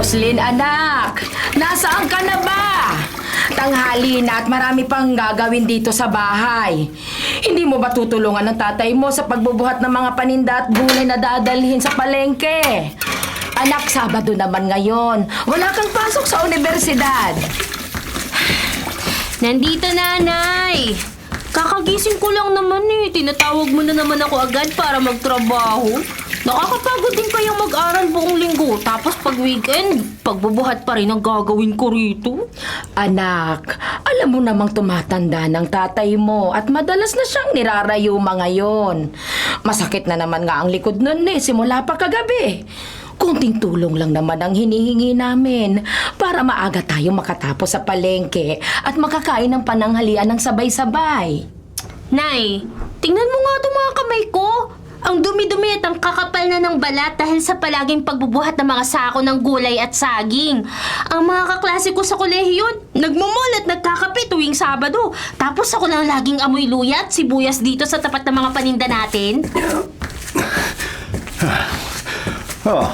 Roslyn, anak! Nasaan ka na ba? Tanghali na at marami pang gagawin dito sa bahay. Hindi mo ba tutulungan ng tatay mo sa pagbubuhat ng mga paninda at gulay na dadalhin sa palengke? Anak, Sabado naman ngayon. Wala kang pasok sa universidad. Nandito, Nanay. Kakagising ko lang naman eh. Tinatawag mo na naman ako agad para magtrabaho. Nakakapagod din kayang mag-aral buong linggo. Tapos pag weekend, pagbubuhat pa rin ang gagawin ko rito. Anak, alam mo namang tumatanda ng tatay mo at madalas na siyang nirarayuma ngayon. Masakit na naman nga ang likod nun simula pa kagabi. Kunting tulong lang naman ang hinihingi namin para maaga tayo makatapos sa palengke at makakain ng pananghalian ng sabay-sabay. Nay, tingnan mo nga itong mga kamay ko. Ang dumi-dumi at ang kakapal na ng balat dahil sa palaging pagbubuhat ng mga sako ng gulay at saging. Ang mga kaklase ko sa kolehiyo, nagmumul at nagkakape tuwing Sabado. Tapos ako lang laging amoy luya at sibuyas dito sa tapat ng mga paninda natin. Oh,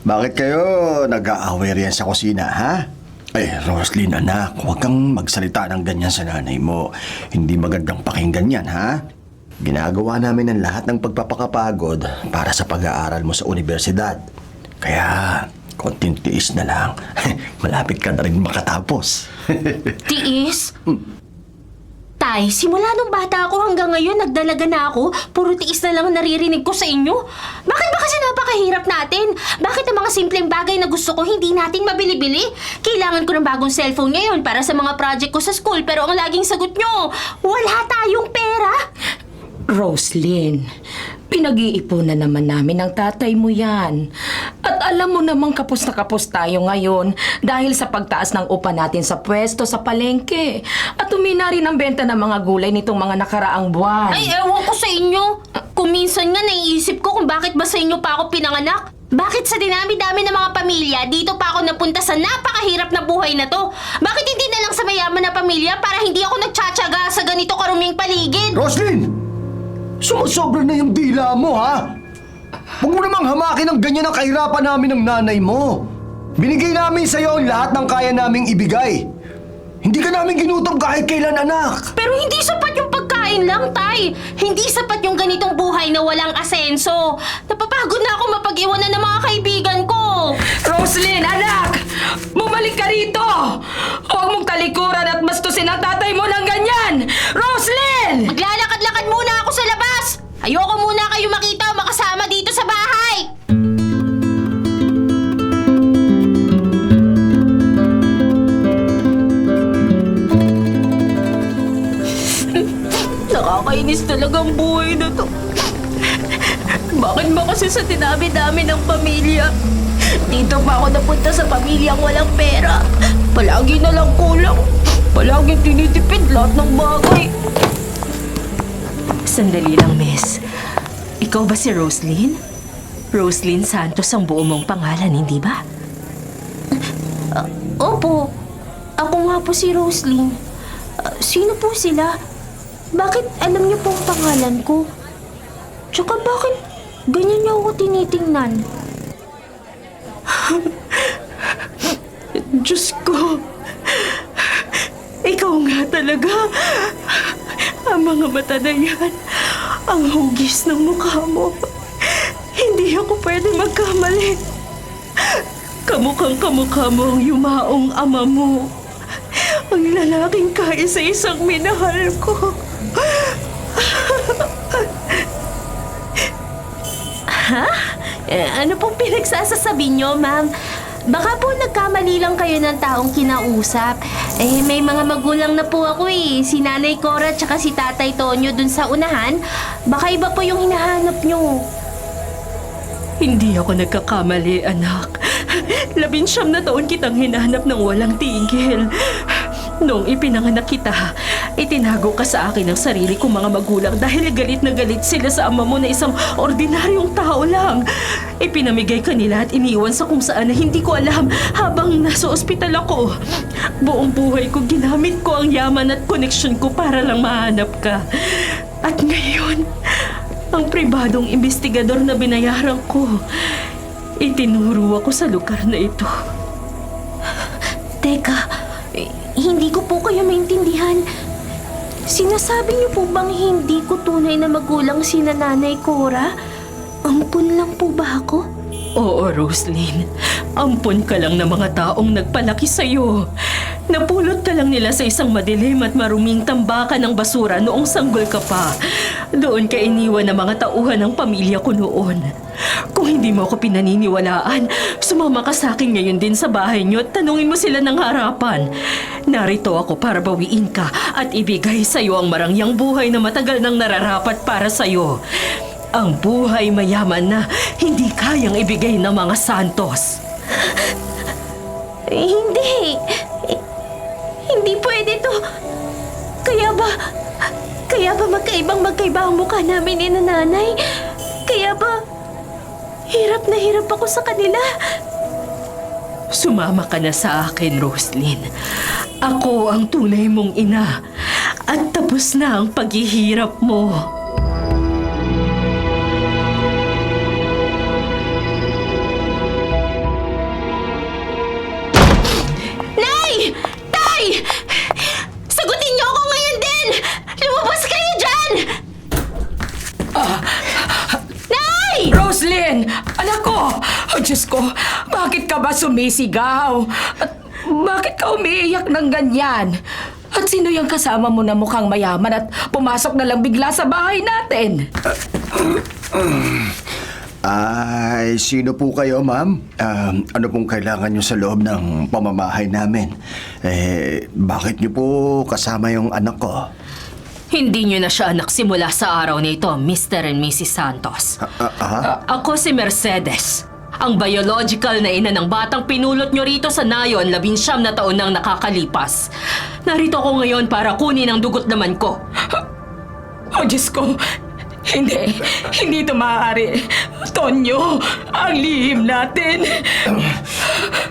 bakit kayo nag-aaway riyan sa kusina, ha? Ay, Roslyn, anak, huwag kang magsalita ng ganyan sa nanay mo. Hindi magandang pakinggan yan, ha? Ginagawa namin ang lahat ng pagpapakapagod para sa pag-aaral mo sa universidad. Kaya, konting tiis na lang. Malapit ka na rin makatapos. Tiis? Tay, simula nung bata ako hanggang ngayon, nagdalaga na ako. Puro tiis na lang ang naririnig ko sa inyo. Bakit ba kasi napakahirap natin? Bakit ang mga simpleng bagay na gusto ko hindi natin mabili-bili? Kailangan ko ng bagong cellphone ngayon para sa mga project ko sa school, pero ang laging sagot nyo, wala tayong pera. Roslyn, pinag-iipunan naman namin ng tatay mo yan. At alam mo namang kapos na kapos tayo ngayon dahil sa pagtaas ng upa natin sa pwesto sa palengke. At umina rin ang benta ng mga gulay nitong mga nakaraang buwan. Ay, ewan ko sa inyo. Kung minsan nga naiisip ko kung bakit ba sa inyo pa ako pinanganak. Bakit sa dinami-dami ng mga pamilya, dito pa ako napunta sa napakahirap na buhay na to? Bakit hindi na lang sa mayaman na pamilya para hindi ako nagtsatsaga sa ganito karuming paligid? Roslyn! Sumusobra na yung dila mo, ha? Huwag mo namang hamakin ng ganyan ang kahirapan namin ng nanay mo. Binigay namin sa'yo ang lahat ng kaya naming ibigay. Hindi ka namin ginutom kahit kailan, anak. Pero hindi sapat yung pagkain lang, Tay. Hindi sapat yung ganitong buhay na walang asenso. Napapagod na ako mapag-iwanan ng mga kaibigan ko. Roslyn, anak! Bumalik ka rito! Huwag mong talikuran at bastusin ang tatay mo ng ganyan! Roslyn! Maglalakad-lakad muna ako sa labas. Ayoko muna kayo makita o makasama dito sa bahay. Nakakainis talaga ang buhay na to. Bakit ba kasi sa dinami-dami ng pamilya? Dito pa ako napunta sa pamilyang walang pera. Palagi na lang kulang. Palaging tinitipid lahat ng bagay. Sandali lang, miss. Ikaw ba si Roslyn? Roslyn Santos ang buo mong pangalan, hindi ba? Opo. Ako nga po si Roslyn. Sino po sila? Bakit alam niyo po ang pangalan ko? Tsaka bakit ganyan niyo ako tinitingnan? Diyos ko! Ikaw nga talaga! Ang mga mata na yan, ang hugis ng mukha mo. Hindi ako pwede magkamali. Kamukhang-kamukha mo ang yumaong ama mo. Ang lalaking kaisa-isang minahal ko. Ha? Ano pong pinagsasasabi niyo, ma'am? Baka po nagkamali lang kayo ng taong kinausap. May mga magulang na po ako eh. Si Nanay Cora at si Tatay Tonyo dun sa unahan. Baka iba po yung hinahanap niyo. Hindi ako nagkakamali, anak. 19 na taon kitang hinahanap ng walang tigil. Noong ipinanganak kita, itinago ka sa akin ang sarili kong mga magulang dahil galit na galit sila sa ama mo na isang ordinaryong tao lang. Ipinamigay ka nila at iniwan sa kung saan na hindi ko alam habang nasa ospital ako. Buong buhay ko ginamit ko ang yaman at koneksyon ko para lang mahanap ka. At ngayon, ang pribadong investigador na binayaran ko, Itinuro ako sa lugar na ito. Teka, hindi ko po kayo maintindihan. Sinasabi niyo po bang hindi ko tunay na magulang si Nanay Cora? Ampun lang po ba ako? Oo, Roslyn. Ampon ka lang ng mga taong nagpalaki sa'yo. Napulot ka lang nila sa isang madilim at maruming tambakan ng basura noong sanggol ka pa. Doon ka iniwan ng mga tauhan ng pamilya ko noon. Kung hindi mo ako pinaniniwalaan, sumama ka sa akin ngayon din sa bahay niyo at tanungin mo sila ng harapan. Narito ako para bawiin ka at ibigay sa'yo ang marangyang buhay na matagal nang nararapat para sa'yo. Ang buhay mayaman na hindi kayang ibigay ng mga santos. Hindi. Hindi pwede to. Kaya ba magkaiba ang mukha namin ni Nanay? Kaya ba hirap na hirap ako sa kanila? Sumama ka na sa akin, Roslyn. Ako ang tunay mong ina at tapos na ang paghihirap mo. Nay! Tay! Sagutin niyo ako ngayon din! Lumabas kayo dyan! Nay! Roslyn! Anak ko! Oh, Diyos ko! Bakit ka ba sumisigaw? At bakit ka umiiyak ng ganyan? At sino yung kasama mo na mukhang mayaman at pumasok na lang bigla sa bahay natin? Ay, sino po kayo, ma'am? Ano pong kailangan nyo sa loob ng pamamahay namin? Bakit nyo po kasama yung anak ko? Hindi niyo na siya anak simula sa araw na ito, Mr. and Mrs. Santos. Ako si Mercedes, ang biological na ina ng batang pinulot niyo rito sa Nayon 19 na taon nang nakakalipas. Narito ako ngayon para kunin ang dugot naman ko. Oh, Diyos ko! Hindi ito maaari. Tonyo, ang lihim natin.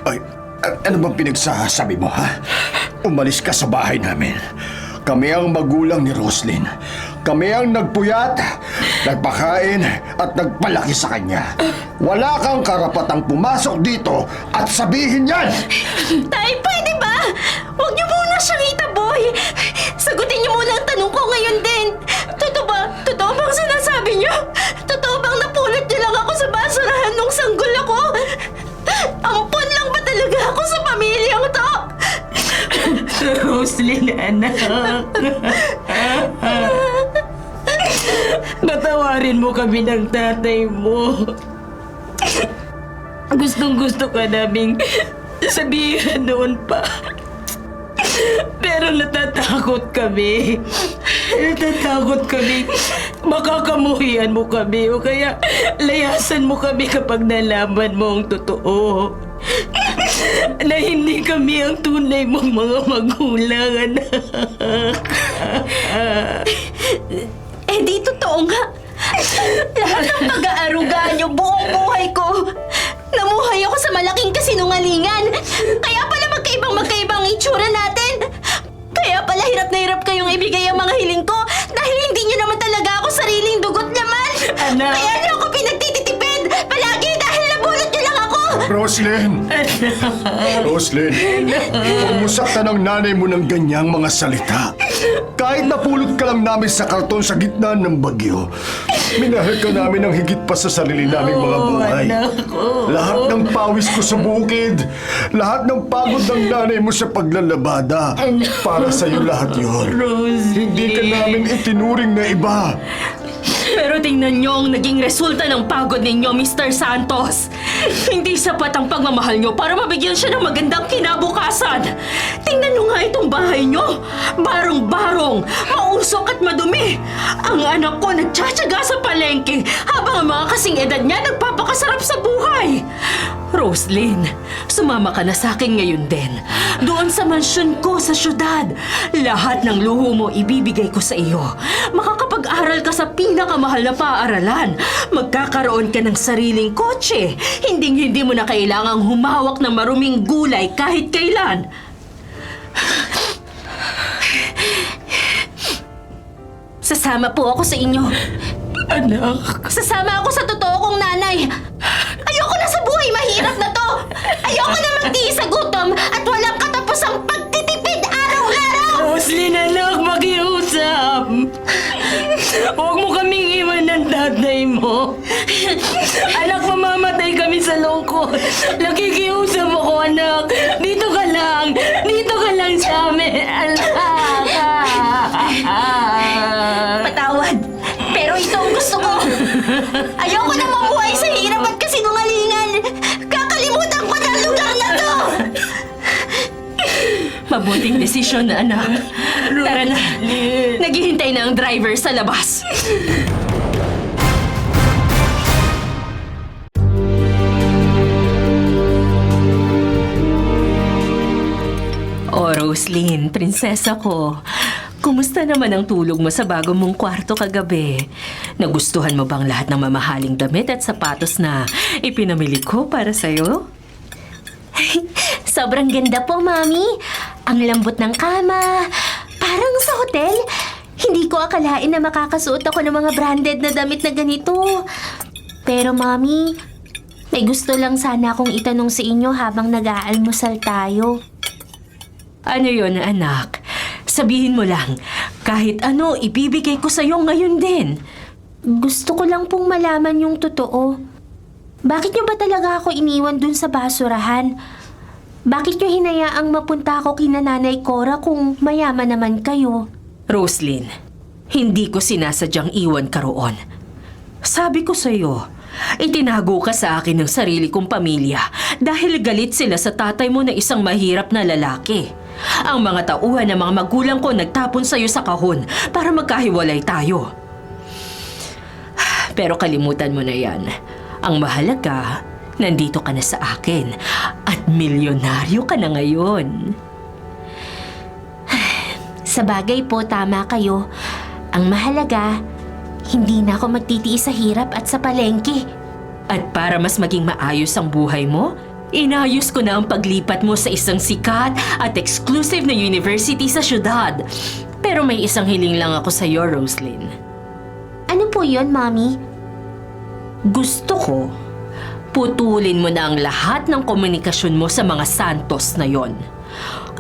Ay, ano bang pinagsasabi mo, ha? Umalis ka sa bahay namin. Kami ang magulang ni Roslyn. Kami ang nagpuyat, nagpakain at nagpalaki sa kanya. Wala kang karapatang pumasok dito at sabihin yan! Tay, pwede ba? Huwag niyo muna siyang itaboy. Sagutin niyo muna ang tanong ko ngayon din. Totoo bang sinasabi niyo? Totoo bang napulot niyo lang ako sa basurahan nung sanggol ako? Ampon lang ba talaga ako sa pamilyang to? Roslyn, anak. Patawarin mo kami ng tatay mo. Gustong-gusto ka naming sabihin noon pa. Pero natatakot kami. Makakamuhian mo kami o kaya layasan mo kami kapag nalaman mo ang totoo. Na hindi kami ang tunay mong mga magulang, anak. Di totoo nga. Lahat ng pag-aaruga niyo buong buhay ko. Namuhay ako sa malaking kasinungalingan. Kaya pala magkaibang itsura natin. Kaya pala hirap na hirap kayong ibigay ang mga hiling ko dahil hindi niyo naman talaga ako sariling dugot naman. Anak. Kaya niyo ako pinagtititipid palagi dahil nabulot niyo lang ako. Roslyn! Roslyn, huwag mo saktan ang nanay mo ng ganyang mga salita. Kahit napulot ka lang namin sa karton sa gitna ng bagyo, minahal ka namin ng higit pa sa sarili naming mga buhay. Lahat ng pawis ko sa bukid, lahat ng pagod ng nanay mo sa paglalabada, para sa'yo lahat yun. Hindi ka namin itinuring na iba. Pero tingnan niyo ang naging resulta ng pagod ninyo, Mr. Santos. Hindi sapat ang pagmamahal niyo para mabigyan siya ng magandang kinabukasan. Tingnan niyo nga itong bahay niyo. Barong-barong, mausok at madumi. Ang anak ko nagtsatsaga sa palengke habang ang mga kasing edad niya nagpapakasarap sa buhay. Roslyn, sumama ka na sa akin ngayon din. Doon sa mansyon ko sa syudad. Lahat ng luho mo ibibigay ko sa iyo. Makakapag-aral ka sa pinakamahal na paaralan. Magkakaroon ka ng sariling kotse. Hindi mo na kailangang humawak ng maruming gulay kahit kailan. Sasama po ako sa inyo. Anak. Sasama ako sa totoo kong nanay. Ayoko na sa buhay hirap na to! Ayoko na magtiis sa gutom at walang katapusang pagtitipid araw-araw! Roslyn, anak, makiusap. Huwag mo kaming iwan ng tatay mo. Anak, mamamatay kami sa lungkot. Nakikiusap ako, anak. Dito ka lang. Dito ka lang sa amin, anak. Patawad, pero ito ang gusto ko. Ayoko na mabuhay sa hirap at kasinungalingan. Kakalimutan ko na ang lugar na to! Mabuting desisyon na, anak. Tara na. Naghihintay na ang driver sa labas. Oh, Roslyn, prinsesa ko. Kumusta naman ang tulog mo sa bago mong kwarto kagabi? Nagustuhan mo bang lahat ng mamahaling damit at sapatos na ipinamili ko para sa'yo? Sobrang ganda po, Mami. Ang lambot ng kama. Parang sa hotel. Hindi ko akalain na makakasuot ako ng mga branded na damit na ganito. Pero, Mami, may gusto lang sana akong itanong sa inyo habang nag-aalmusal tayo. Ano yon, anak? Sabihin mo lang, kahit ano, ibibigay ko sa'yo ngayon din. Gusto ko lang pong malaman yung totoo. Bakit niyo ba talaga ako iniwan dun sa basurahan? Bakit niyo hinayaang mapunta ako kina Nanay Cora kung mayaman naman kayo? Roslyn, hindi ko sinasadyang iwan ka roon. Sabi ko sa'yo, itinago ka sa akin ng sarili kong pamilya dahil galit sila sa tatay mo na isang mahirap na lalaki. Ang mga tauhan ng mga magulang ko nagtapon sa'yo sa kahon para magkahiwalay tayo. Pero kalimutan mo na yan. Ang mahalaga, nandito ka na sa akin at milyonaryo ka na ngayon. Sa bagay po, tama kayo. Ang mahalaga, hindi na ako magtitiis sa hirap at sa palengke. At para mas maging maayos ang buhay mo, inayos ko na ang paglipat mo sa isang sikat at exclusive na university sa syudad. Pero may isang hiling lang ako sa iyo, Roslyn. Ano po yon, Mami? Gusto ko, putulin mo na ang lahat ng komunikasyon mo sa mga santos na yon.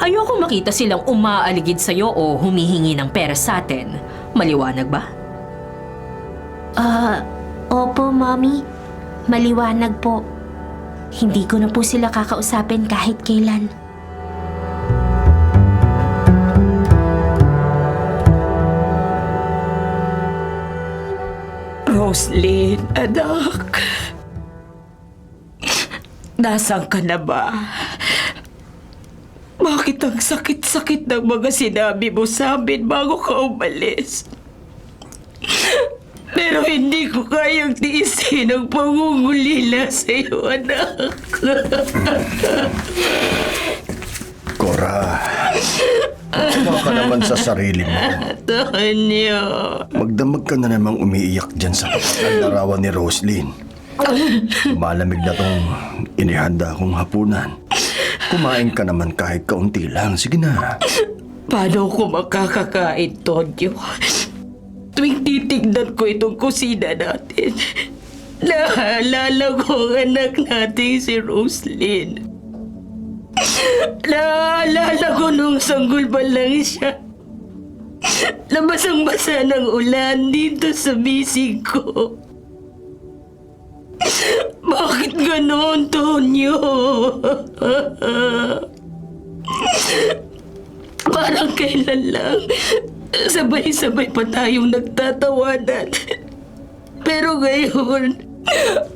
Ayoko makita silang umaaligid sa iyo o humihingi ng pera sa atin. Maliwanag ba? Opo, Mami. Maliwanag po. Hindi ko na po sila kakausapin kahit kailan. Roslyn, anak. Nasaan ka na ba? Bakit ang sakit-sakit ng mga sinabi mo sa amin bago ka umalis? Pero hindi ko kayang tiisin ang pangungulila sa iyo, anak. Cora, tama ka naman sa sarili mo. Tonyo. Magdamag ka na namang umiiyak dyan sa larawan ni Roslyn. Malamig na tong inihanda kong hapunan. Kumain ka naman kahit kaunti lang. Sige na. Paano ko makakakain, Tonyo? Tuwing titignan ko itong kusina natin, naalala ko ang anak natin si Roslyn. Naalala ko nung sanggol pa lang siya. Labasang-basa ng ulan dito sa bisig ko. Bakit ganon, Tonyo? Parang kailan lang, sabay-sabay pa tayong nagtatawanan. Pero ngayon,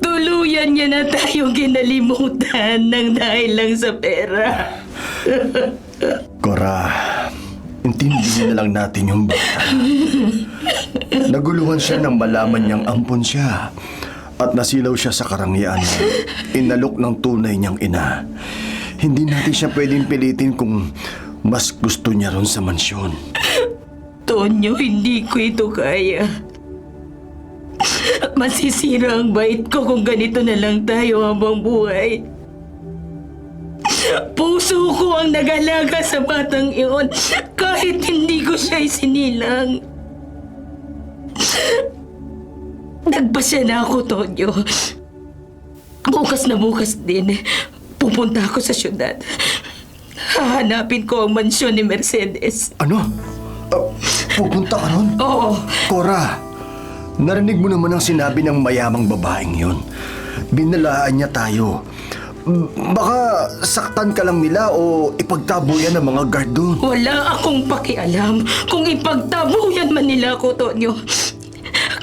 tuluyan niya na tayong kinalimutan ng dahil lang sa pera. Cora, intindihin na lang natin yung bata. Naguluhan siya nang malaman niyang ampon siya at nasilaw siya sa karangyaan na inalok ng tunay niyang ina. Hindi natin siya pwedeng pilitin kung mas gusto niya ron sa mansyon. Tonyo, hindi ko ito kaya. Masisira ang bait ko kung ganito na lang tayo habang buhay. Puso ko ang nag-alaga sa batang iyon kahit hindi ko siya isinilang. Nagpasya na ako, Tonyo. Bukas na bukas din, pupunta ako sa syudad. Hahanapin ko ang mansyon ni Mercedes. Ano? Pupunta ka ron? Oo, Cora, narinig mo naman ang sinabi ng mayamang babaeng yun. Binalaan niya tayo. Baka saktan ka lang nila o ipagtabuyan ng mga guard doon. wala akong pakialam kung ipagtabuyan man nila ako, Tonyo.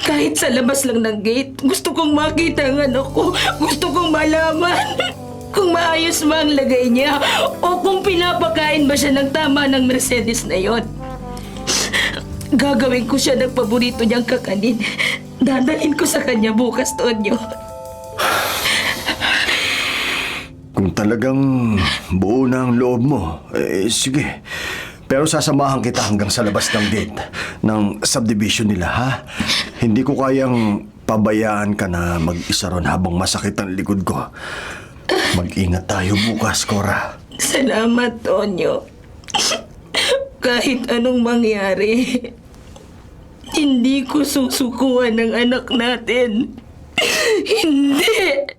Kahit sa labas lang ng gate, gusto kong makita ang anak ko. Gusto kong malaman kung maayos ba ang lagay niya o kung pinapakain ba siya ng tama ng Mercedes na yon. Gagawin ko siya ng paborito niyang kakanin. Dadalhin ko sa kanya bukas, Tonyo. Kung talagang buo na ang loob mo, sige. Pero sasamahan kita hanggang sa labas ng gate ng subdivision nila, ha? Hindi ko kayang pabayaan ka na mag-isa ron habang masakit ang likod ko. Mag-ingat tayo bukas, Cora. Salamat, Tonyo. Kahit anong mangyari, hindi ko susukuan ng anak natin. Hindi!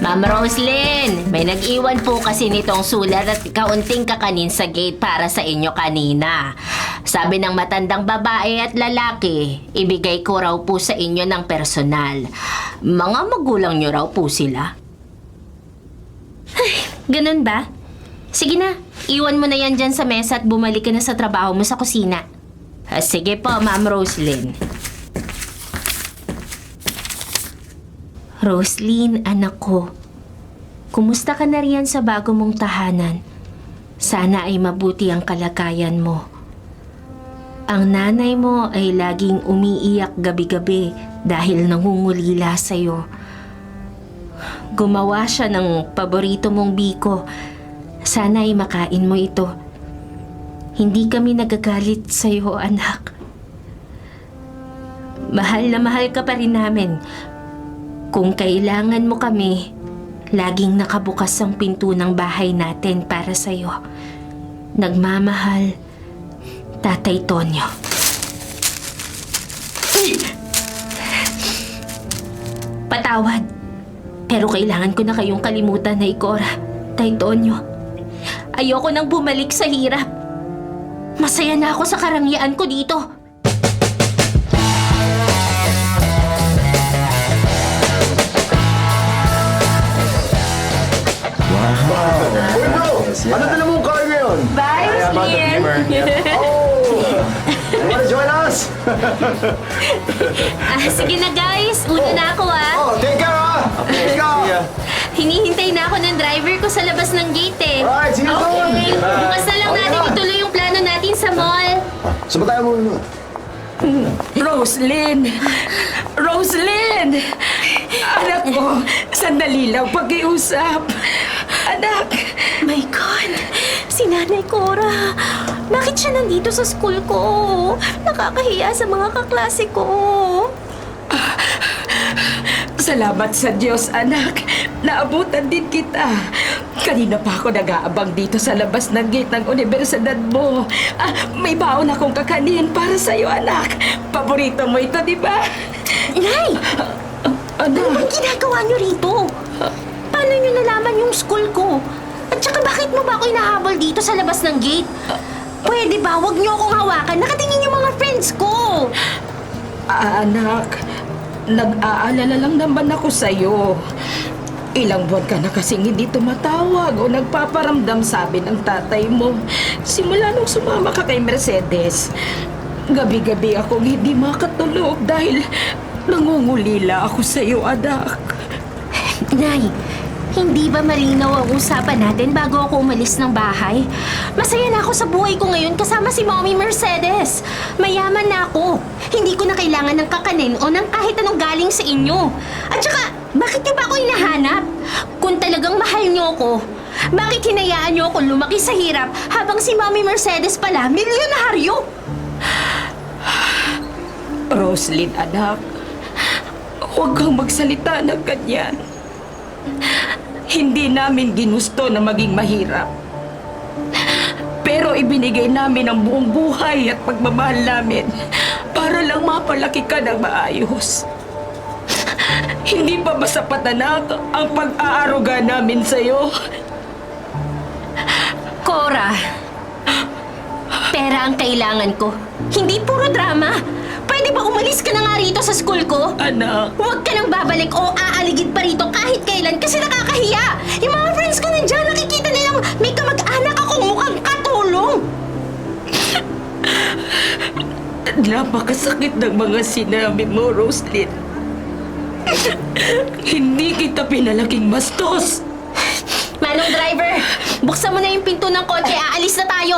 Ma'am Roslyn, may nag-iwan po kasi nitong sulat at kaunting kakanin sa gate para sa inyo kanina. Sabi ng matandang babae at lalaki, ibigay ko raw po sa inyo ng personal. Mga magulang nyo raw po sila. Ay, ganun ba? Sige na, iwan mo na yan dyan sa mesa at bumalik ka na sa trabaho mo sa kusina. Sige po, Ma'am Roslyn. Roslyn, anak ko. Kumusta ka na riyan sa bago mong tahanan? Sana ay mabuti ang kalagayan mo. Ang nanay mo ay laging umiiyak gabi-gabi dahil nangungulila sa'yo. Gumawa siya ng paborito mong biko. Sana ay makain mo ito. Hindi kami nagagalit sa'yo, anak. Mahal na mahal ka pa rin namin. Kung kailangan mo kami, laging nakabukas ang pinto ng bahay natin para sa'yo. Nagmamahal, Tatay Tonyo. Patawad, pero kailangan ko na kayong kalimutan na Ikora, Tay Tonyo. Ayoko nang bumalik sa hirap. Masaya na ako sa karangyaan ko dito. Ano dala mong car ngayon? Bye, Roslyn! Wanna join us? Sige na guys, una na ako Take care, ha? Take care. Hinihintay na ako ng driver ko sa labas ng gate eh. Alright, see you soon. Okay, bukas na lang Okay natin na. ituloy yung plano natin sa mall. Saba tayo muna. Roslyn! Roslyn! Anak ko, sandali lang pag-iusap. Anak! My God! Si Nanay Cora! Bakit siya nandito sa school ko? Nakakahiya sa mga kaklase ko. Salamat sa Diyos, anak. Naabutan din kita. Kanina pa ako nag-aabang dito sa labas ng gate ng universidad mo. May baon akong kakanin para sa'yo, anak. Paborito mo ito, di ba? Nay! Ano bang ginagawa niyo rito? Paano niyo nalaman yung school ko? At saka bakit mo ba ako inahabol dito sa labas ng gate? Pwede ba? Huwag niyo akong hawakan. Nakatingin yung mga friends ko. Anak, nag-aalala lang naman ako sa'yo. Ilang buwan ka na kasing hindi tumatawag o nagpaparamdam, sabi ng tatay mo. Simula nung sumama ka kay Mercedes, gabi-gabi akong hindi makatulog dahil nangungulila ako sa'yo, anak. Nay, hindi ba malinaw ang usapan natin bago ako umalis ng bahay? Masaya na ako sa buhay ko ngayon kasama si Mommy Mercedes. Mayaman na ako. Hindi ko na kailangan ng kakanin o ng kahit anong galing sa inyo. At saka, bakit niyo ba ako hinahanap? Kung talagang mahal niyo ako, bakit hinayaan niyo ako lumaki sa hirap habang si Mommy Mercedes pala, milyonaryo? Roslyn, anak, huwag kang magsalita ng ganyan. Hindi namin ginusto na maging mahirap. Pero ibinigay namin ang buong buhay at pagmamahal namin para lang mapalaki ka ng maayos. Hindi pa ba sapat, anak, ang pag-aaruga namin sa'yo? Cora, pera ang kailangan ko. Hindi puro drama. Pwede ba umalis ka na nga rito sa school ko? Anak, Huwag ka nang babalik o aaligid pa rito kahit kailan kasi nakakahiya. Yung mga friends ko nandiyan, nakikita nilang may kamag-anak akong mukhang katulong. napakasakit ng mga sinabi mo, Roslyn. Hindi kita pinalaking bastos. Manong driver, buksan mo na yung pinto ng kotse, aalis na tayo.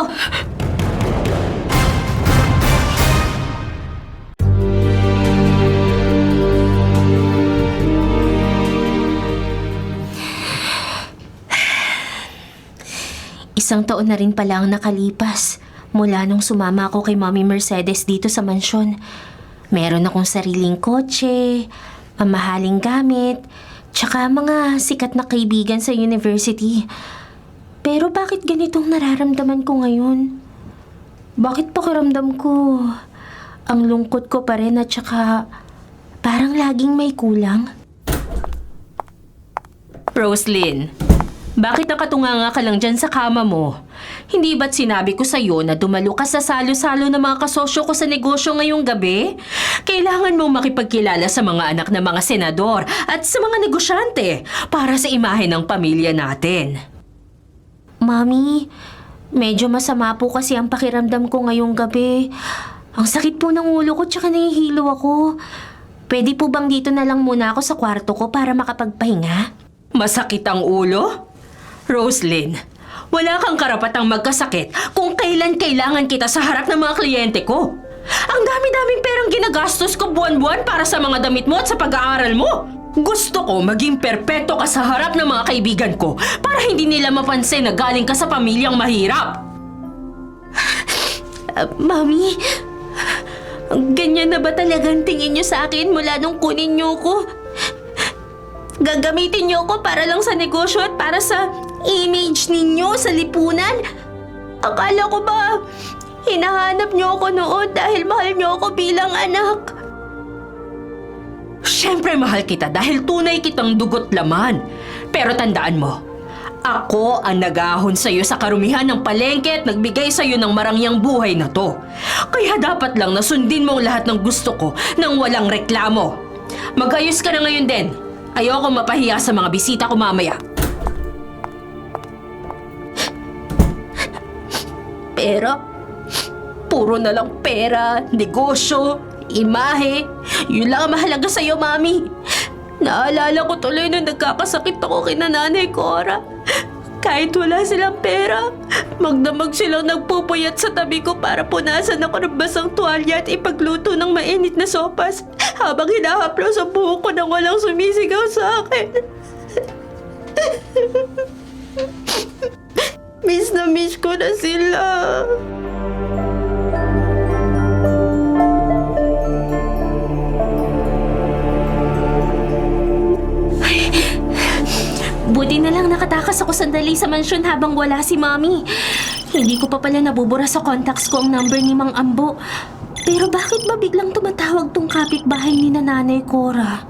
Isang taon na rin pala ang nakalipas mula nung sumama ako kay Mommy Mercedes dito sa mansyon. Meron akong sariling kotse, mamahaling gamit, tsaka mga sikat na kaibigan sa university. Pero bakit ganitong nararamdaman ko ngayon? Bakit pakiramdam ko ang lungkot ko pa rin at tsaka parang laging may kulang? Roslyn, bakit nakatunganga ka lang dyan sa kama mo? Hindi ba't sinabi ko sa'yo na dumalo ka sa salo-salo ng mga kasosyo ko sa negosyo ngayong gabi? Kailangan mong makipagkilala sa mga anak ng mga senador at sa mga negosyante para sa imahe ng pamilya natin. Mami, medyo masama po kasi ang pakiramdam ko ngayong gabi. Ang sakit po ng ulo ko tsaka nahihilo ako. Pwede po bang dito na lang muna ako sa kwarto ko para makapagpahinga? Masakit ang ulo? Roslyn, wala kang karapatang magkasakit kung kailan kailangan kita sa harap ng mga kliyente ko. Ang dami-daming perang ginagastos ko buwan-buwan para sa mga damit mo at sa pag-aaral mo. Gusto ko maging perpekto ka sa harap ng mga kaibigan ko para hindi nila mapansin na galing ka sa pamilyang mahirap. Mami, ganyan na ba talagang tingin niyo sa akin mula nung kunin niyo ko? Gagamitin niyo ako para lang sa negosyo at para sa image ninyo sa lipunan? Akala ko ba hinahanap niyo ako noon dahil mahal niyo ako bilang anak? Siyempre mahal kita dahil tunay kitang dugot laman. Pero tandaan mo, ako ang nag-ahon sa'yo sa karumihan ng palengke at nagbigay sa'yo ng marangyang buhay na to. Kaya dapat lang nasundin mo ang lahat ng gusto ko nang walang reklamo. Mag-ayos ka na ngayon din. Ayoko mapahiya sa mga bisita ko mamaya. Pera? Puro na lang pera, negosyo, imahe. Yun lang ang mahalaga sa'yo, Mami. Naalala ko tuloy nung nagkakasakit ako kina Nanay Cora. Kahit wala silang pera, magdamag silang nagpupuyat sa tabi ko para punasan ako ng basang tuwalya at ipagluto ng mainit na sopas habang hinahaplos ang buhok ko nang walang sumisigaw sa akin. Miss na miss ko na sila. Buti na lang nakatakas ako sandali sa mansyon habang wala si Mami. Hindi ko pa pala nabubura sa contacts ko ang number ni Mang Ambo. Pero bakit ba biglang tumatawag tong kapitbahay ni Nanay Cora?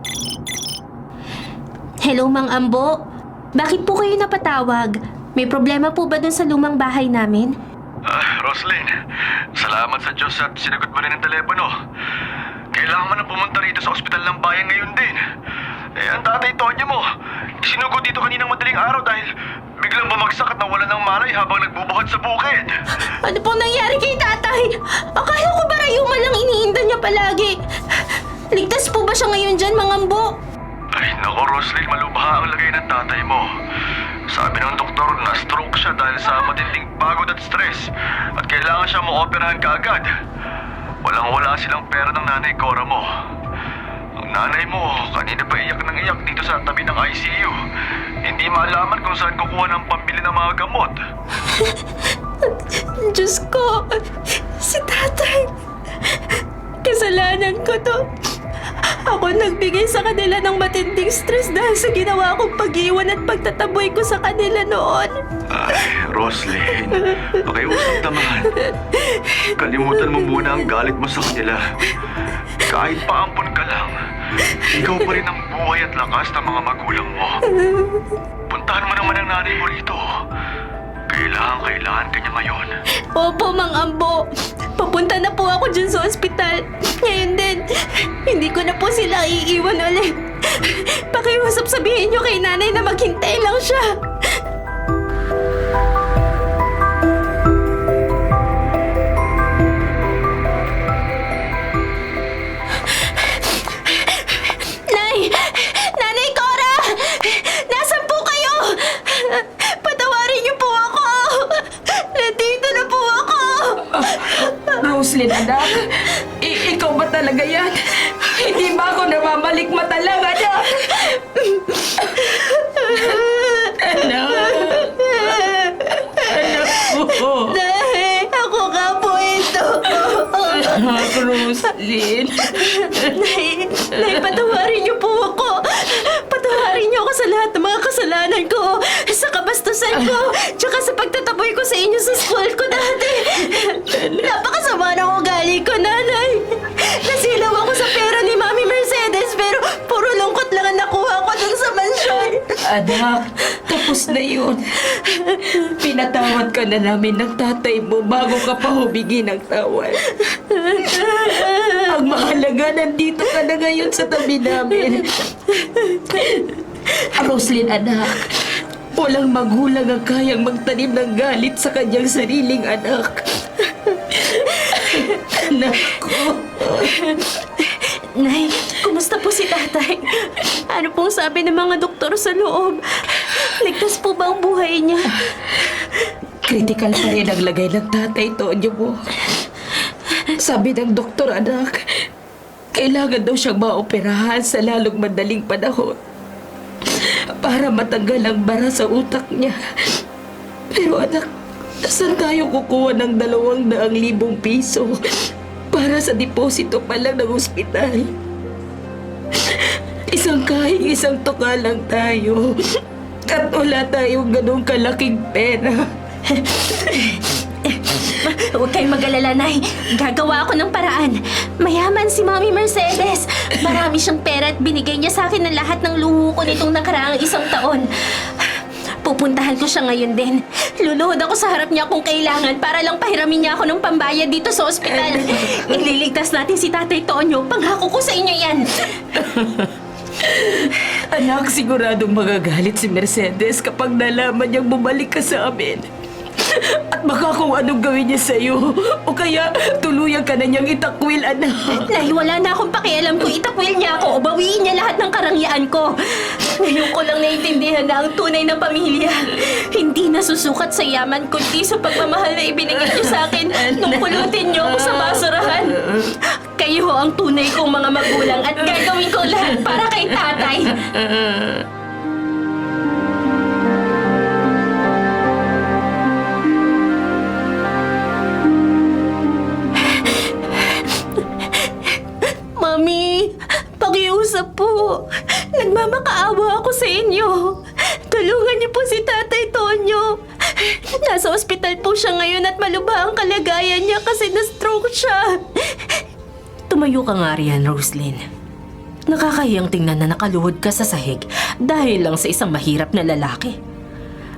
Hello, Mang Ambo? Bakit po kayo napatawag? May problema po ba dun sa lumang bahay namin? Roslyn, salamat sa Diyos at sinagot mo rin ang telepono. Kailangan mo na pumunta rito sa ospital ng bayan ngayon din. Ang tatay Tonya mo, sinugod dito kaninang madaling araw dahil biglang bumagsak at nawalan ng malay habang nagbubuhat sa bukid. Ano pong nangyari kay tatay? Akala ko ba rayuman lang iniinda niya palagi? Ligtas po ba siya ngayon dyan, Mang Ambo? Ay, naku Roslyn, malubha ang lagay ng tatay mo. Sabi ng doktor na stroke siya dahil sa matinding pagod at stress at kailangan siya maoperahan kaagad. Walang-wala silang pera ng nanay Cora mo. Ang nanay mo, kanina pa iyak ng iyak dito sa tabi ng ICU. Hindi malaman kung saan kukuha ng pambili ng mga gamot. Diyos ko, si tatay. Kasalanan ko to. Ako nagbigay sa kanila ng matinding stress dahil sa ginawa kong pag-iwan at pagtataboy ko sa kanila noon. Ay, Roslyn, pakiusap naman. Kalimutan mo muna ang galit mo sa kanila. Kahit paampon ka lang, ikaw pa rin ang buhay at lakas ng mga magulang mo. Puntahan mo naman ang nanay mo rito. Kailangan ka niya ngayon. Opo, Mang Ambo. Papunta na po ako dyan sa ospital. Ngayon din, hindi ko na po sila iiwan ulit. Pakiusap sabihin niyo kay nanay na maghintay lang siya. Nay! Nanay Cora! Nasaan po kayo? Patawarin niyo po ako! Nandito na po ako! Roslyn, anak, ikaw ba talaga yan? Hindi ba ako namamalik mata lang, anak? Anak! Anak ko! Nay, ako nga po ito. Anak, Roslyn. Nay, patawarin niyo po ako. Patawarin niyo ako sa lahat ng mga kasalanan ko. Sa kabastusan ko. Tsaka sa pagtataboy ko sa inyo sa school ko dati. Napakasama ng ugali ko, nanay. Nasilaw ako sa pera ni Mami Mercedes pero puro lungkot lang ang nakuha ko dun sa mansyon. Anak, tapos na yun. Pinatawad ka na namin ng tatay mo bago ka pa humingi ng tawad. Ang mahalaga, nandito ka na ngayon sa tabi namin. Roslyn, anak, walang magulang ang kayang magtanim ng galit sa kanyang sariling anak. Anak ko. Nay, kumusta po si tatay? Ano pong sabi ng mga doktor sa loob? Ligtas po ba ang buhay niya? Critical pa rin ang lagay ng tatay, Tonyo mo. Sabi ng doktor, anak, kailangan daw siyang maoperahan sa lalong madaling panahon para matanggal ang bara sa utak niya. Pero anak, saan tayo kukuha ng 200,000 piso para sa deposito pa lang ng ospital? Isang kahing isang tuka lang tayo at wala tayong ganong kalaking pera. Huwag kayong mag-alala, Nay. Gagawa ako ng paraan. Mayaman si Mami Mercedes. Marami siyang pera at binigay niya sa akin ng lahat ng luho ko nitong nakaraang 1 taon. Pupuntahan ko siya ngayon din. Luluhod ako sa harap niya kung kailangan para lang pahiramin niya ako ng pambayad dito sa ospital. Ililigtas natin si Tatay Tonyo. Pangako ko sa inyo yan. Anak, siguradong magagalit si Mercedes kapag nalaman niyang bumalik ka sa amin. At baka kung anong gawin niya sa'yo, o kaya tuluyan ka na niyang itakwil, anak. Nay, wala na akong pakialam kung itakwil niya ako o bawiin niya lahat ng karangyaan ko. Ngayon ko lang naiintindihan na ang tunay na pamilya. Hindi nasusukat sa yaman kundi sa pagmamahal na ibinigay niyo sa akin nung pulutin niyo ako sa basurahan. Kayo ang tunay kong mga magulang at gagawin ko lahat para kay tatay. Mami, pakiusap po. Nagmamakaawa ako sa inyo. Tulungan niyo po si Tatay Tonyo. Nasa ospital po siya ngayon at malubha ang kalagayan niya kasi na-stroke siya. Tumayo ka nga riyan, Roslyn. Nakakahiyang tingnan na nakaluhod ka sa sahig dahil lang sa isang mahirap na lalaki.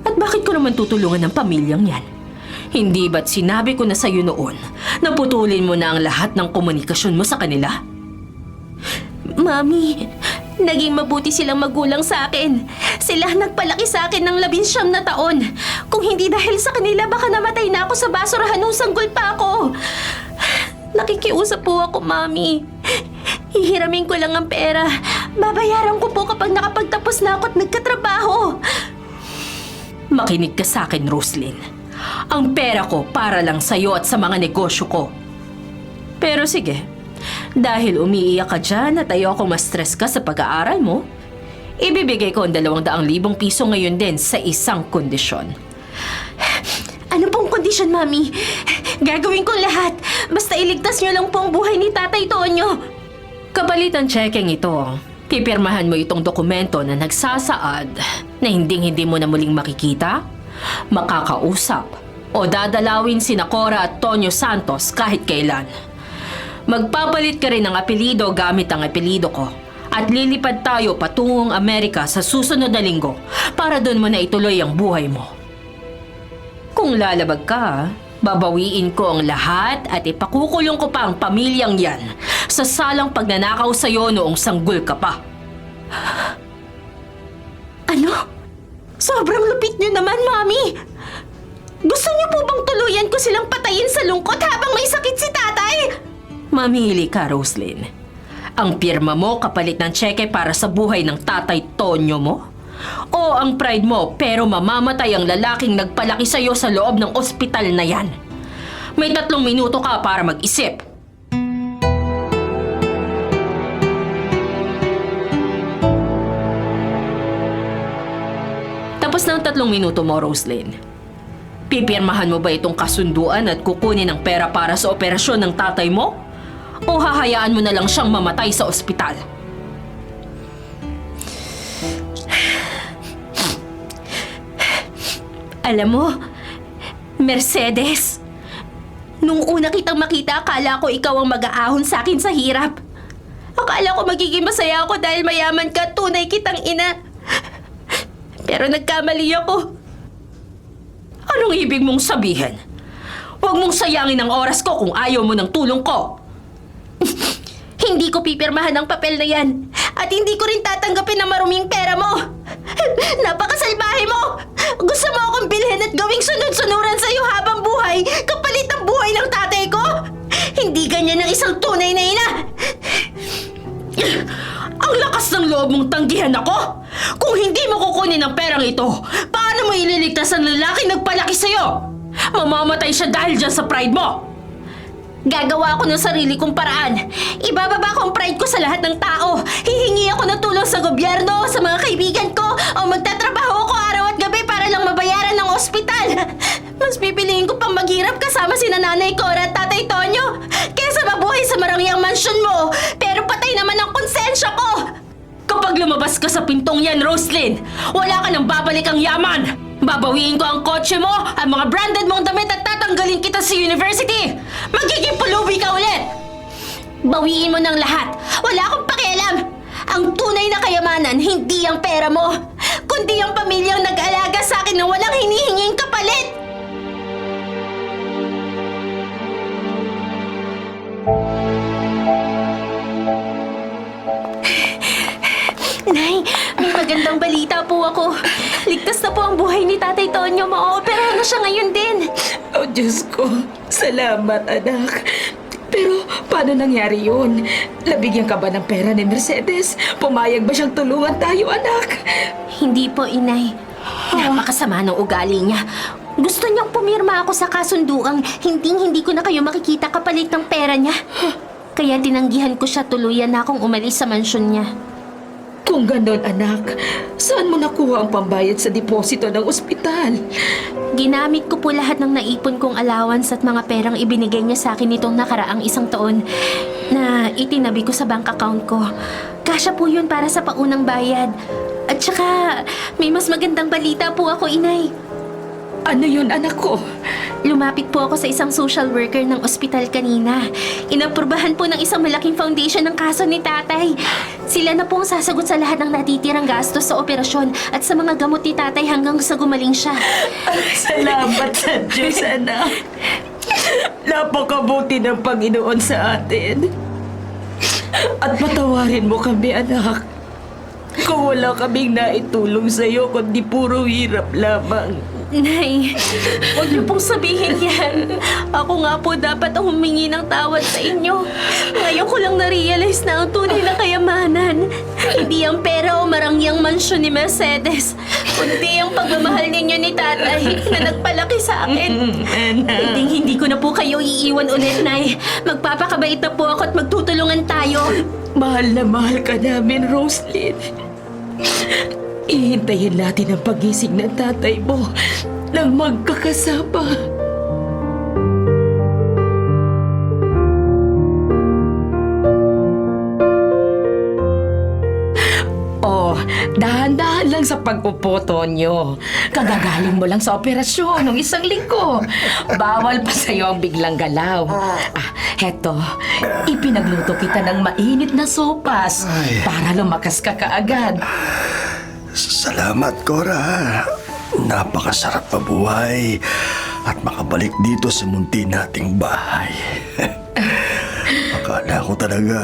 At bakit ko naman tutulungan ng pamilyang yan? Hindi ba't sinabi ko na sa'yo noon na putulin mo na ang lahat ng komunikasyon mo sa kanila? Mami, naging mabuti silang magulang sa akin. Sila nagpalaki sa akin ng 19 na taon. Kung hindi dahil sa kanila, baka namatay na ako sa basurahan nung sanggol pa ako. Nakikiusap po ako, Mami. Hihiramin ko lang ang pera. Babayaran ko po kapag nakapagtapos na ako at nagkatrabaho. Makinig ka sa akin, Roslyn. Ang pera ko para lang sa'yo at sa mga negosyo ko. Pero sige, dahil umiiyak ka dyan at ayoko ma-stress ka sa pag-aaral mo, ibibigay ko ang 200,000 piso ngayon din sa isang kondisyon. Ano pong kondisyon, Mami? Gagawin ko lahat. Basta iligtas niyo lang po ang buhay ni Tatay Tonyo. Kapalit ng checking ito, pipirmahan mo itong dokumento na nagsasaad na hindi mo na muling makikita, makakausap, o dadalawin sina Cora at Tonyo Santos kahit kailan. Magpapalit ka rin ng apelido gamit ang apelido ko at lilipad tayo patungong Amerika sa susunod na linggo para doon mo na ituloy ang buhay mo. Kung lalabag ka, babawiin ko ang lahat at ipakukulong ko pa ang pamilyang yan sa salang pagnanakaw sa'yo noong sanggol ka pa. Ano? Sobrang lupit niyo naman, Mami! Gusto niyo po bang tuluyan ko silang patayin sa lungkot habang may sakit si tatay? Mamili ka, Roslyn. Ang pirma mo kapalit ng tseke para sa buhay ng tatay Tonyo mo? O ang pride mo pero mamamatay ang lalaking nagpalaki sa'yo sa loob ng ospital na yan? May 3 minuto ka para mag-isip. Tapos ng 3 minuto mo, Roslyn. Pipirmahan mo ba itong kasunduan at kukunin ang pera para sa operasyon ng tatay mo? O hahayaan mo na lang siyang mamatay sa ospital? Alam mo, Mercedes, nung una kitang makita, akala ko ikaw ang mag-aahon sa akin sa hirap. Akala ko magiging masaya ako dahil mayaman ka at tunay kitang ina. Pero nagkamali ako. Anong ibig mong sabihin? Huwag mong sayangin ang oras ko kung ayaw mo ng tulong ko. Hindi ko pipirmahan ang papel na yan. At hindi ko rin tatanggapin ang maruming pera mo. Napakasalbahe mo! Gusto mo akong bilhin at gawing sunod-sunuran sa'yo habang buhay kapalit ang buhay ng tatay ko? Hindi ganyan ang isang tunay na ina! Ang lakas ng loob mong tanggihan ako! Kung hindi mo kukunin ang perang ito, paano mo ililigtas ang lalaking nagpalaki sa'yo? Mamamatay siya dahil dyan sa pride mo! Gagawa ako ng sarili kong paraan. Ibababa ko ang pride ko sa lahat ng tao. Hihingi ako ng tulong sa gobyerno, sa mga kaibigan ko, o magtatrabaho ako araw at gabi para lang mabayaran ng ospital. Mas pipiliin ko pang maghirap kasama si Nanay Cora at Tatay Tonyo kesa mabuhay sa marangyang mansyon mo. Pero patay naman ang konsensya ko. Kapag lumabas ka sa pintong yan, Roslyn, wala ka nang babalik ang yaman! Babawiin ko ang kotse mo, ang mga branded mong damit at tatanggalin kita sa university! Magiging pulubi ka ulit! Bawiin mo ng lahat. Wala akong pakialam. Ang tunay na kayamanan, hindi ang pera mo, kundi ang pamilyang nag-alaga sa akin na walang hinihinging kapalit. Nay, may magandang balita po ako. Ligtas na po ang buhay ni Tatay Tonyo. Ma-operahan na siya ngayon din. Oh, Diyos ko. Salamat, anak. Pero paano nangyari yun? Nabigyan ka ba ng pera ni Mercedes? Pumayag ba siyang tulungan tayo, anak? Hindi po, Inay. Napakasama ng ugali niya. Gusto niyang pumirma ako sa kasunduang hindi ko na kayo makikita kapalit ng pera niya. Kaya tinanggihan ko siya, tuluyan na akong umalis sa mansyon niya. Kung ganon, anak, saan mo nakuha ang pambayad sa deposito ng ospital? Ginamit ko po lahat ng naipon kong allowance at mga perang ibinigay niya sa akin nitong nakaraang 1 taon na itinabi ko sa bank account ko. Kasya po yun para sa paunang bayad. At saka, may mas magandang balita po ako, Inay. Ano yun, anak ko? Lumapit po ako sa isang social worker ng ospital kanina. Inaprubahan po ng isang malaking foundation ng kaso ni tatay. Sila na po ang sasagot sa lahat ng natitirang gastos sa operasyon at sa mga gamot ni tatay hanggang sa gumaling siya. Salamat sa Diyos, anak. Napakabuti ng Panginoon sa atin. At patawarin mo kami, anak. Kung wala kaming naitulong sa'yo, kundi puro hirap lamang. Nay, huwag niyo pong sabihin yan. Ako nga po dapat ang humingi ng tawad sa inyo. Ngayon ko lang na-realize na ang tunay na kayamanan. Hindi ang pera o marangyang mansyon ni Mercedes, kundi ang pagmamahal ninyo ni tatay na nagpalaki sa akin. Hindi ko na po kayo iiwan ulit, Nay. Magpapakabait na po ako at magtutulungan tayo. Mahal na mahal ka namin, Roslyn. Ihintayin natin ang pagising ng tatay mo nang magkakasama. dahan-dahan lang sa pag-upo, Tonyo. Kagagaling mo lang sa operasyon ng 1 linggo. Bawal pa sa'yo ang biglang galaw. Heto, ipinagluto kita ng mainit na sopas para lumakas ka kaagad. Salamat, Cora. Napakasarap mabuhay at makabalik dito sa munti nating bahay. Akala ko talaga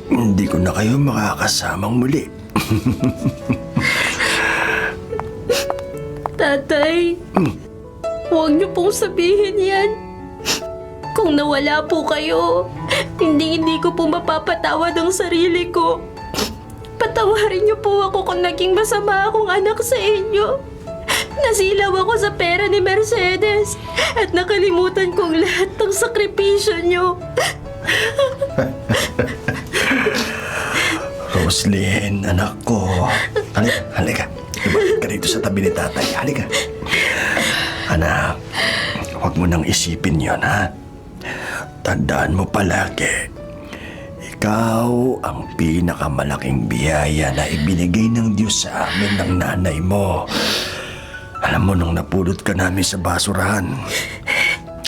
hindi ko na kayo makakasamang muli. Tatay, huwag niyo pong sabihin yan. Kung nawala po kayo, hindi ko po mapapatawad ang sarili ko. Patawarin niyo po ako kung naging masama akong anak sa inyo. Nasilaw ako sa pera ni Mercedes at nakalimutan kong lahat ng sakripisyo niyo. Roslyn, anak ko. Halika. Lumapit ka dito sa tabi ni tatay. Halika. Anak, huwag mo nang isipin yon, ha? Tandaan mo palagi, ikaw ang pinakamalaking biyaya na ibinigay ng Diyos sa amin ng nanay mo. Alam mo, nung napulot ka namin sa basurahan,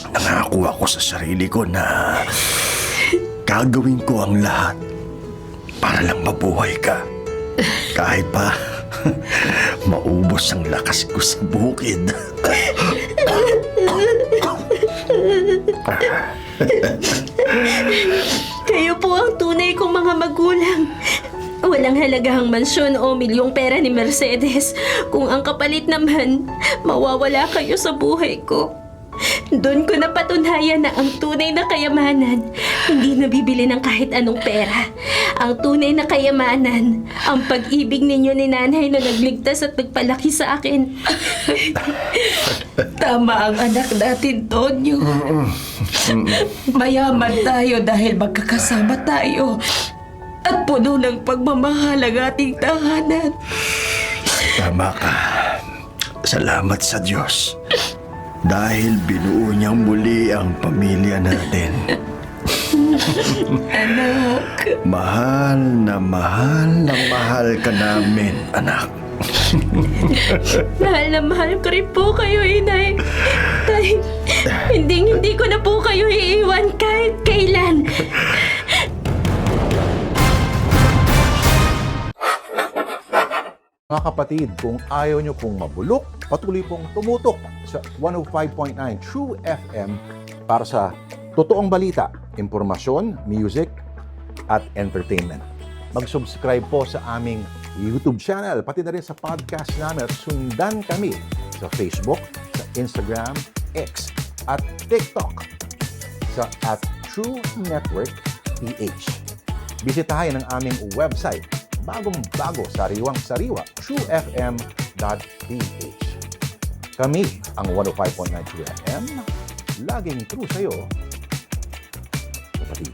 nangako ako sa sarili ko na gagawin ko ang lahat para lang mabuhay ka. Kahit pa maubos ang lakas ko sa bukid. Kayo po ang tunay kong mga magulang. Walang halagahang mansyon o milyong pera ni Mercedes kung ang kapalit naman, mawawala kayo sa buhay ko. Doon ko napatunayan na ang tunay na kayamanan hindi nabibili ng kahit anong pera. Ang tunay na kayamanan, ang pag-ibig ninyo ni nanay na nagligtas at nagpalaki sa akin. Tama ang anak natin, Tonyo. Mayaman tayo dahil magkakasama tayo. At puno ng pagmamahal ang ating tahanan. Tama ka. Salamat sa Diyos. Dahil binuo niyang muli ang pamilya natin. Anak. Mahal na mahal ka namin, anak. Mahal na mahal ko rin po kayo, inay. Tay, hindi ko na po kayo iiwan kahit kailan. Mga kapatid, kung ayaw nyo pong mabulok, patuloy pong tumutok sa 105.9 True FM para sa totoong balita, impormasyon, music, at entertainment. Mag-subscribe po sa aming YouTube channel, pati na rin sa podcast namin at sundan kami sa Facebook, sa Instagram, X, at TikTok sa @True Network PH. Bisitahin ang aming website, bagong-bago, sariwang-sariwa, truefm.ph. Kami ang 105.9 True FM, laging true sa'yo, kapatid.